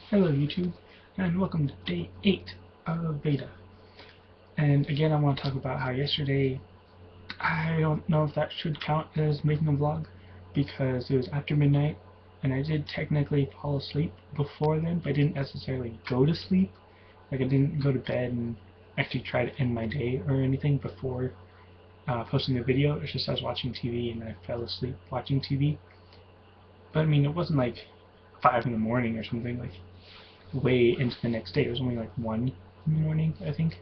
Hello YouTube, and welcome to day 8 of VEDA. And again, I want to talk about how yesterday, I don't know if that should count as making a vlog, because it was after midnight, and I did technically fall asleep before then, but I didn't necessarily go to sleep. Like, I didn't go to bed and actually try to end my day or anything before posting the video. It's just I was watching TV and I fell asleep watching TV. But I mean, it wasn't like 5 in the morning or something. Like, way into the next day. It was only like 1 in the morning, I think.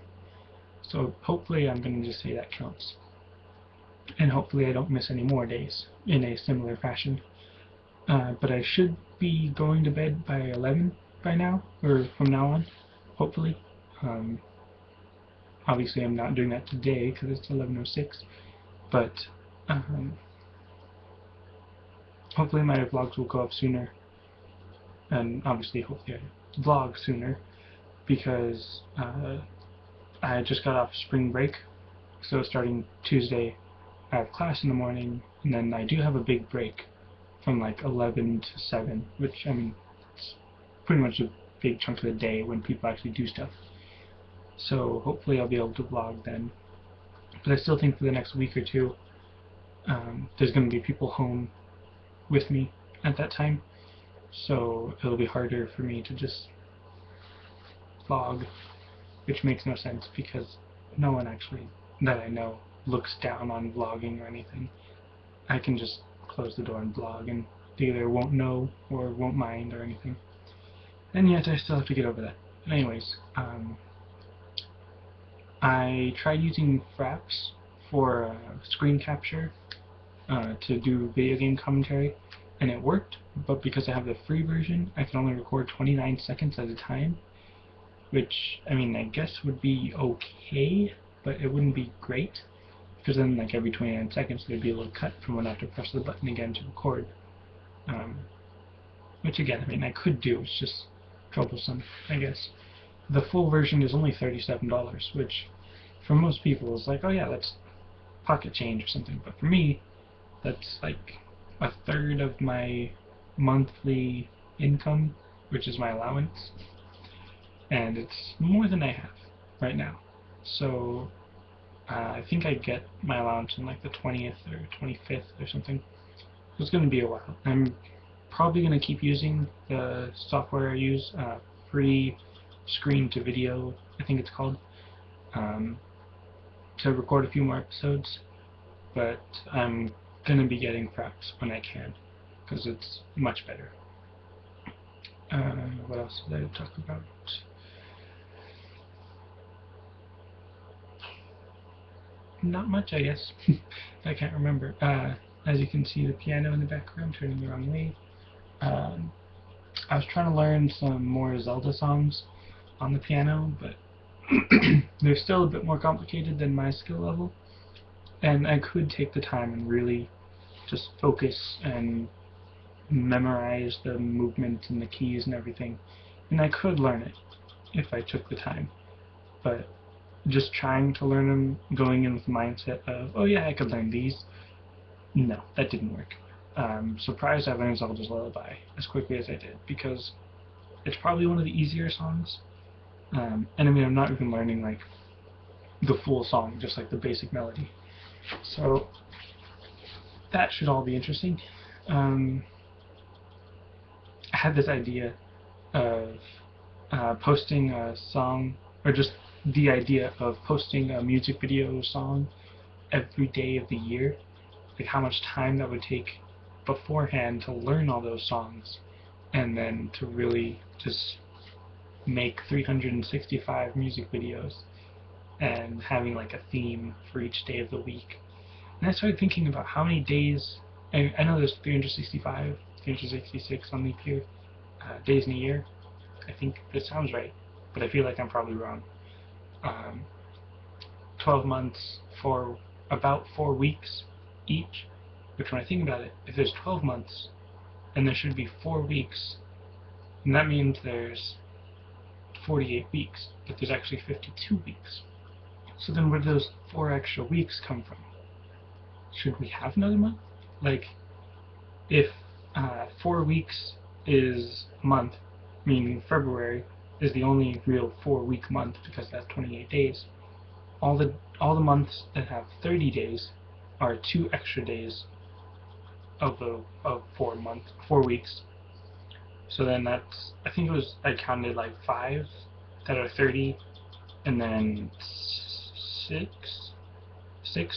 So hopefully I'm going to just say that counts. And hopefully I don't miss any more days in a similar fashion. But I should be going to bed by 11 by now, or from now on, hopefully. Um, Obviously I'm not doing that today because it's 11:06, but hopefully my vlogs will go up sooner, and obviously hopefully I vlog sooner, because I just got off spring break, so starting Tuesday I have class in the morning, and then I do have a big break from like 11 to 7, which, I mean, it's pretty much a big chunk of the day when people actually do stuff. So hopefully I'll be able to vlog then. But I still think for the next week or two, there's going to be people home with me at that time, so it'll be harder for me to just vlog, which makes no sense because no one actually that I know looks down on vlogging or anything. I can just close the door and vlog, and they either won't know or won't mind or anything. And yet I still have to get over that. But anyways, I tried using Fraps for screen capture to do video game commentary, and it worked, but because I have the free version, I can only record 29 seconds at a time, which, I mean, I guess would be okay, but it wouldn't be great, because then, like, every 29 seconds there'd be a little cut from when I have to press the button again to record. Which, again, I mean, I could do, it's just troublesome, I guess. The full version is only $37, which, for most people, is like, oh yeah, that's pocket change or something, but for me, that's like a third of my monthly income, which is my allowance, and it's more than I have right now. So I think I get my allowance on like the 20th or 25th or something. So it's going to be a while. I'm probably going to keep using the software I use, free screen to video, I think it's called, to record a few more episodes, but I'm going to be getting Fraps when I can, because it's much better. What else did I talk about? Not much, I guess. I can't remember. As you can see, the piano in the background turning the wrong way. I was trying to learn some more Zelda songs on the piano, but they're still a bit more complicated than my skill level, and I could take the time and really just focus and memorize the movement and the keys and everything, and I could learn it if I took the time, but just trying to learn them, going in with the mindset of, oh yeah, I could learn these, no, that didn't work. Surprised I learned Zelda's Lullaby as quickly as I did, because it's probably one of the easier songs, and I mean, I'm not even learning like the full song, just like the basic melody, so that should all be interesting. I had this idea of posting a song, or just the idea of posting a music video song every day of the year, like how much time that would take beforehand to learn all those songs, and then to really just make 365 music videos, and having like a theme for each day of the week. And I started thinking about how many days, I know there's 365, 366 on leap year, days in a year. I think this sounds right, but I feel like I'm probably wrong. 12 months for about 4 weeks each, which, when I think about it, if there's 12 months and there should be 4 weeks, and that means there's 48 weeks, but there's actually 52 weeks. So then where do those 4 extra weeks come from? Should we have another month? Like, if 4 weeks is a month, I mean, February is the only real 4-week month because that's 28 days. All the months that have 30 days are 2 extra days of 4 weeks. So then that's, I think it was, I counted like 5 that are 30, and then 6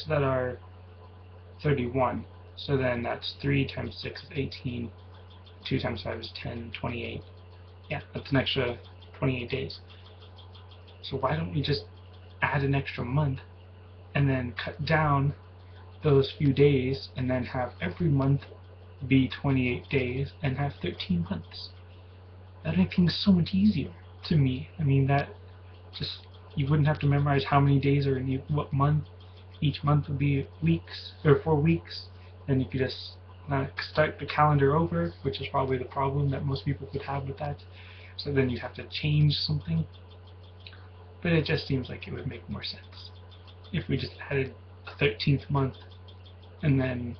that are 31. So then that's 3 times 6 is 18, 2 times 5 is 10, 28. Yeah, that's an extra 28 days. So why don't we just add an extra month and then cut down those few days and then have every month be 28 days and have 13 months? That'd make things so much easier to me. I mean, that just, you wouldn't have to memorize how many days are in what month. Each month would be weeks, or 4 weeks. Then you could just start the calendar over, which is probably the problem that most people would have with that. So then you'd have to change something. But it just seems like it would make more sense if we just added a 13th month and then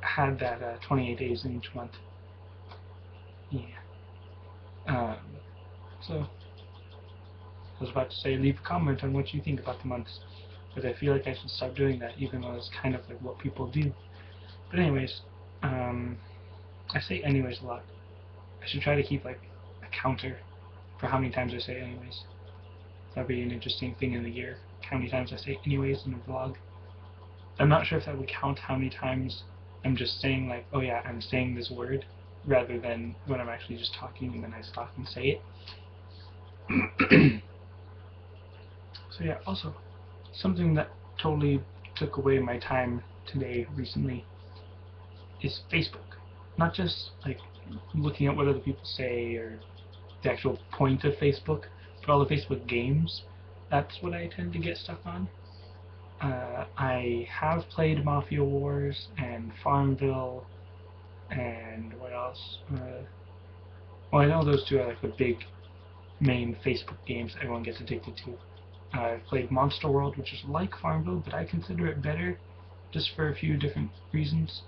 had that 28 days in each month. Yeah. So I was about to say, leave a comment on what you think about the months, but I feel like I should stop doing that, even though it's kind of like what people do. But anyways, I say anyways a lot. I should try to keep like a counter for how many times I say anyways. That'd be an interesting thing in the year, how many times I say anyways in a vlog. I'm not sure if that would count how many times I'm just saying like, oh yeah, I'm saying this word, rather than when I'm actually just talking and then I stop and say it. So yeah, also, something that totally took away my time today recently is Facebook. Not just like looking at what other people say or the actual point of Facebook, but all the Facebook games. That's what I tend to get stuck on. I have played Mafia Wars and Farmville and what else? Well, I know those two are like the big main Facebook games everyone gets addicted to. I've played Monster World, which is like Farmville, but I consider it better just for a few different reasons.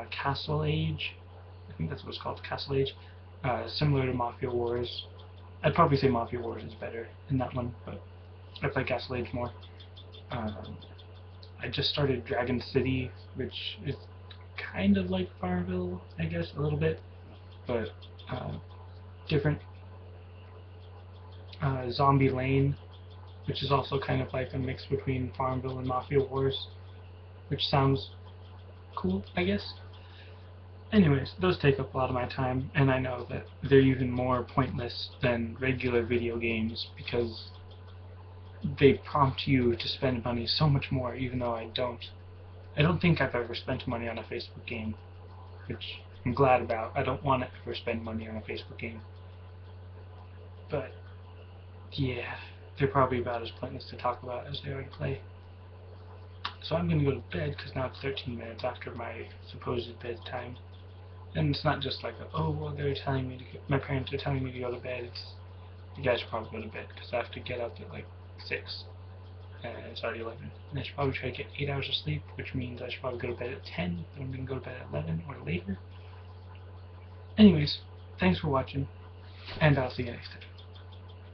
Castle Age, I think that's what it's called, Castle Age, similar to Mafia Wars. I'd probably say Mafia Wars is better in that one, but I play Castle Age more. I just started Dragon City, which is kind of like Farmville, I guess, a little bit, but different. Zombie Lane, which is also kind of like a mix between Farmville and Mafia Wars, which sounds cool, I guess. Anyways, those take up a lot of my time, and I know that they're even more pointless than regular video games because they prompt you to spend money so much more, even though I don't. I don't think I've ever spent money on a Facebook game, which I'm glad about. I don't want to ever spend money on a Facebook game. But, yeah, they're probably about as pointless to talk about as they are to play. So I'm going to go to bed because now it's 13 minutes after my supposed bedtime. And it's not just like, oh, well, they're telling me to go, my parents are telling me to go to bed. It's, you guys should probably go to bed because I have to get up at like 6. And it's already 11. And I should probably try to get 8 hours of sleep, which means I should probably go to bed at 10, but I'm going to go to bed at 11 or later. Anyways, thanks for watching, and I'll see you next time.